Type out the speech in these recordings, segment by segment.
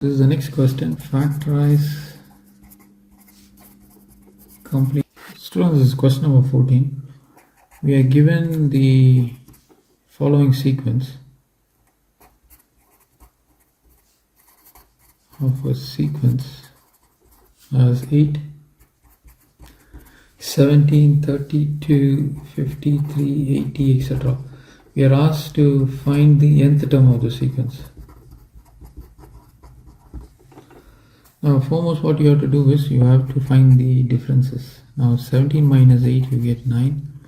This is the next question. Factorize complete. Students, this is question number 14. We are given the following sequence of a sequence as 8, 17, 32, 53, 80, etc. We are asked to find the nth term of the sequence. Now, foremost, what you have to do is you have to find the differences. Now, 17 minus 8, you get 9.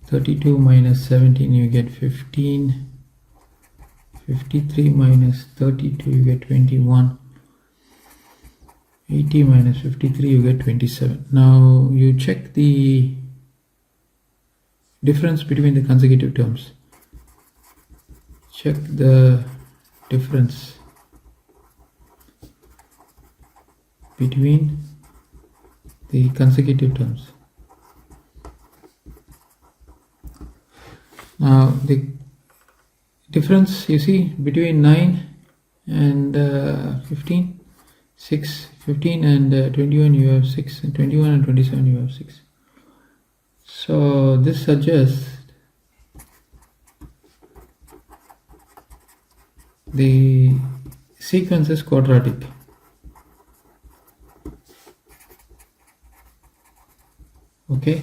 32 minus 17, you get 15. 53 minus 32, you get 21. 80 minus 53, you get 27. Now, you check the difference between the consecutive terms. Check the difference between the consecutive terms. Now the difference you see between 9 and 15, 6, 15 and 21 you have 6, and 21 and 27 you have 6. So this suggests the sequence is quadratic. Okay,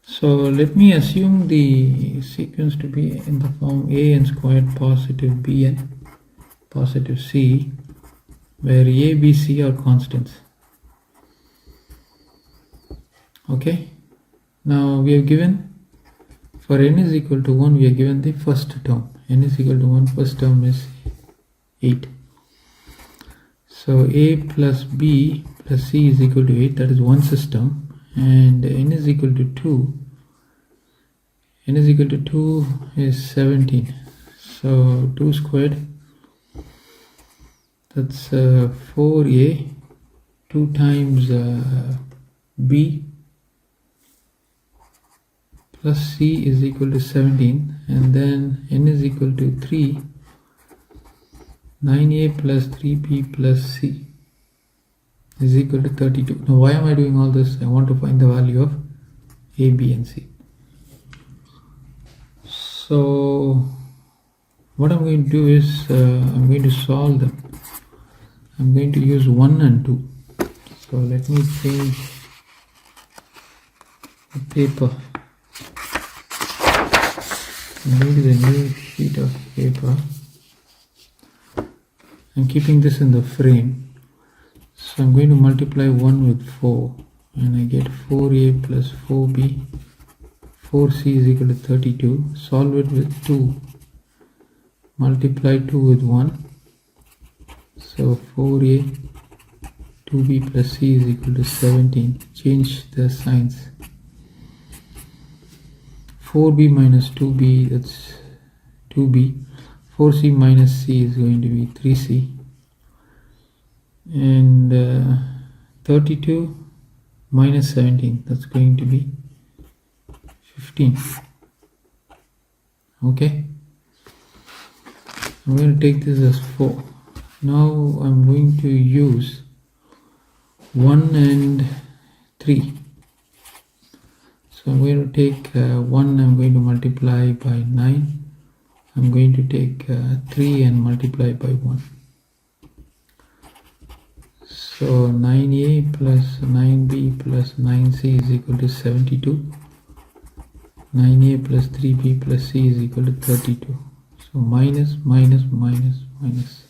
so let me assume the sequence to be in the form a(n squared positive bn positive c, where a, b, c are constants. Okay, now we have given for n is equal to 1, we are given the first term. N is equal to 1, first term is 8. So a plus b plus c is equal to 8, that is one system. And n is equal to 2. N is equal to 2 is 17. So 2 squared, that's 4a, 2 times b plus c is equal to 17, and then n is equal to 3, 9a plus 3b plus c is equal to 32. Now why am I doing all this? I want to find the value of a, b and c. So what I'm going to do is I'm going to solve them. I'm going to use 1 and 2. So let me change the paper. I'm going to the new sheet of paper. I'm keeping this in the frame. So I'm going to multiply 1 with 4, and I get 4a plus 4b, 4c is equal to 32. Solve it with 2, multiply 2 with 1, so 4a, 2b plus c is equal to 17. Change the signs. 4b minus 2b, that's 2b. 4c minus c is going to be 3c. And 32 minus 17, that's going to be 15. Okay, I'm going to take this as 4. Now I'm going to use 1 and 3. So I'm going to take 1, I'm going to multiply by 9. I'm going to take 3 and multiply by 1. So 9a plus 9b plus 9c is equal to 72. 9a plus 3b plus c is equal to 32. So minus, minus, minus, minus.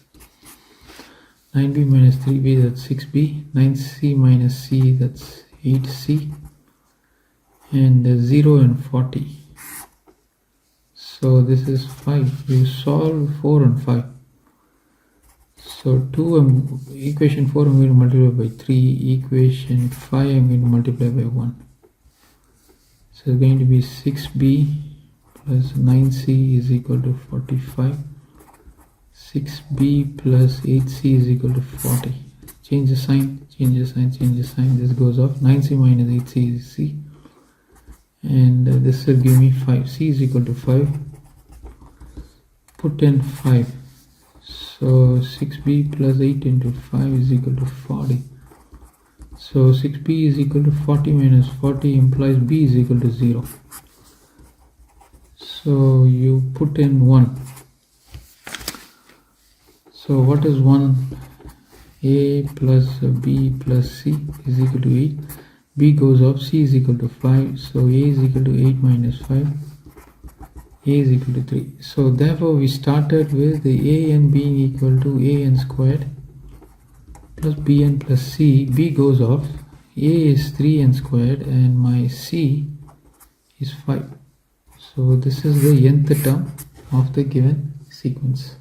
9b minus 3b, that's 6b. 9c minus c, that's 8c. And 0 and 40. So this is 5. You solve 4 and 5. So equation 4 I'm going to multiply by 3, equation 5 I'm going to multiply by 1. So it's going to be 6b plus 9c is equal to 45. 6b plus 8c is equal to 40. Change the sign, change the sign, change the sign. This goes off. 9c minus 8c is c. And this will give me 5. c is equal to 5. Put in 5. So 6b plus 8 into 5 is equal to 40. So 6b is equal to 40 minus 40 implies b is equal to 0. So you put in 1. So what is 1? A plus b plus c is equal to 8. B goes off, c is equal to 5. So a is equal to 8 minus 5. A is equal to 3. So therefore we started with the an being equal to an squared plus bn plus c. B goes off. A is 3n squared and my c is 5. So this is the nth term of the given sequence.